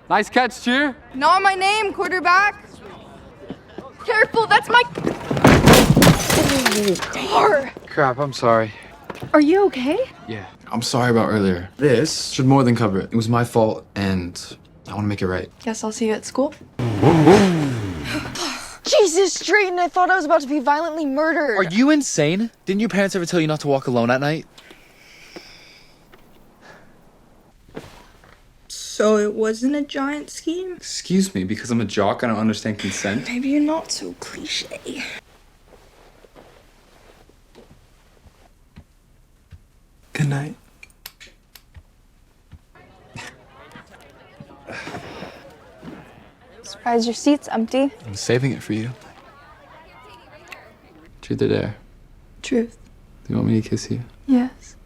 Nice catch, Cheer. Not my name, quarterback. Careful, that's my... Tar. Crap, I'm sorry. Are you okay? Yeah, I'm sorry about earlier. This should more than cover it. It was my fault, and I want to make it right. Guess I'll see you at school. Jesus, Drayton, I thought I was about to be violently murdered. Are you insane? Didn't your parents ever tell you not to walk alone at night? So it wasn't a giant scheme? Excuse me, because I'm a jock, I don't understand consent. Maybe you're not so cliche. Good night. Surprised your seat's empty. I'm saving it for you. Truth or dare? Truth. Do you want me to kiss you? Yes.